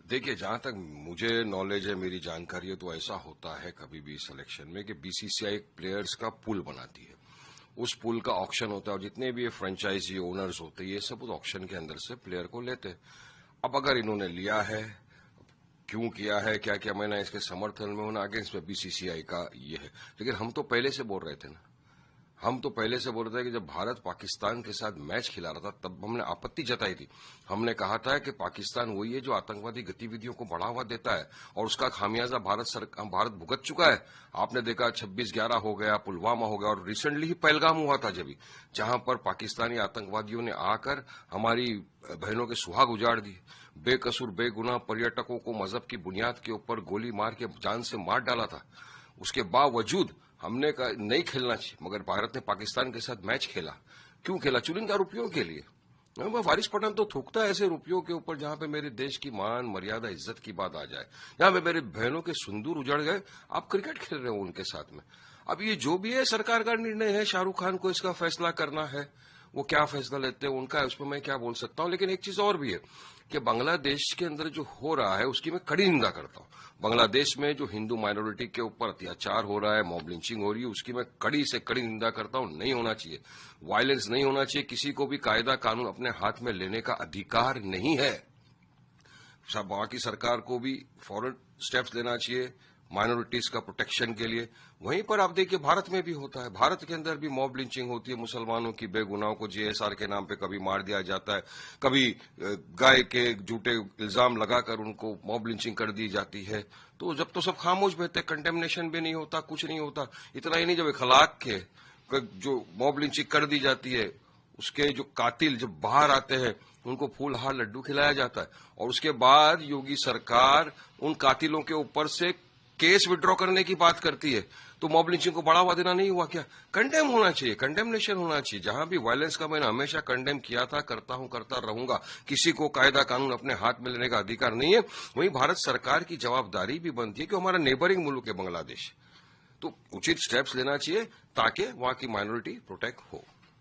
देखिए, जहां तक मुझे नॉलेज है, मेरी जानकारी है, तो ऐसा होता है कभी भी सिलेक्शन में कि बीसीसीआई प्लेयर्स का पूल बनाती है। उस पूल का ऑक्शन होता है और जितने भी ये फ्रेंचाइजी ओनर्स होते हैं, ये सब उस ऑक्शन के अंदर से प्लेयर को लेते हैं। अब अगर इन्होंने लिया है, क्यों किया है, क्या क्या मैंने इसके समर्थन में होना, अगेंस्ट में बीसीसीआई का ये है। लेकिन हम तो पहले से बोल रहे थे ना, हम तो पहले से बोल रहे थे कि जब भारत पाकिस्तान के साथ मैच खिला रहा था तब हमने आपत्ति जताई थी। हमने कहा था कि पाकिस्तान वही है जो आतंकवादी गतिविधियों को बढ़ावा देता है और उसका खामियाजा भारत भुगत चुका है। आपने देखा 26/11 हो गया, पुलवामा हो गया और रिसेंटली ही पहलगाम हुआ था जहां पर पाकिस्तानी आतंकवादियों ने आकर हमारी बहनों के सुहाग उजाड़ दिए। बेकसूर बेगुनाह पर्यटकों को मजहब की बुनियाद के ऊपर गोली मार के जान से मार डाला था। उसके बावजूद हमने कहा नहीं खेलना चाहिए, मगर भारत ने पाकिस्तान के साथ मैच खेला। क्यों खेला? चुनिंदा रुपयों के लिए। वारिस पठान तो थूकता है ऐसे रुपयों के ऊपर जहां पे मेरे देश की मान मर्यादा इज्जत की बात आ जाए, जहां पे मेरे बहनों के सिंदूर उजड़ गए, आप क्रिकेट खेल रहे हो उनके साथ में। अब ये जो भी है सरकार का निर्णय है, शाहरुख खान को इसका फैसला करना है, वो क्या फैसला लेते हैं उनका है, उसमें मैं क्या बोल सकता हूं। लेकिन एक चीज और भी है कि बांग्लादेश के अंदर जो हो रहा है उसकी मैं कड़ी निंदा करता हूं। बांग्लादेश में जो हिंदू माइनॉरिटी के ऊपर अत्याचार हो रहा है, मॉब लिंचिंग हो रही है, उसकी मैं कड़ी से कड़ी निंदा करता हूं। नहीं होना चाहिए, वायलेंस नहीं होना चाहिए, किसी को भी कायदा कानून अपने हाथ में लेने का अधिकार नहीं है। वहां की सरकार को भी फौरन स्टेप्स लेना चाहिए माइनॉरिटीज का प्रोटेक्शन के लिए। वहीं पर आप देखिए भारत में भी होता है, भारत के अंदर भी मॉब लिंचिंग होती है, मुसलमानों की बेगुनाहों को जीएसआर के नाम पे कभी मार दिया जाता है, कभी गाय के झूठे इल्जाम लगाकर उनको मॉब लिंचिंग कर दी जाती है। तो जब तो सब खामोश बैठते, कंटेमिनेशन भी नहीं होता, कुछ नहीं होता। इतना ही नहीं, जब इखलाक के जो मॉब लिंचिंग कर दी जाती है, उसके जो कातिल जब बाहर आते हैं उनको फूल हार लड्डू खिलाया जाता है और उसके बाद योगी सरकार उन कातिलों के ऊपर से केस विड्रॉ करने की बात करती है। तो मॉब लिंचिंग को बढ़ावा देना नहीं हुआ क्या? कंडेम होना चाहिए, कंडेमनेशन होना चाहिए। जहां भी वायलेंस का मैंने हमेशा कंडेम किया था, करता हूं, करता रहूंगा। किसी को कायदा कानून अपने हाथ में लेने का अधिकार नहीं है। वहीं भारत सरकार की जवाबदारी भी बनती है कि हमारा नेबरिंग मुल्क है बांग्लादेश, तो उचित स्टेप्स लेना चाहिए ताकि वहां की माइनॉरिटी प्रोटेक्ट हो।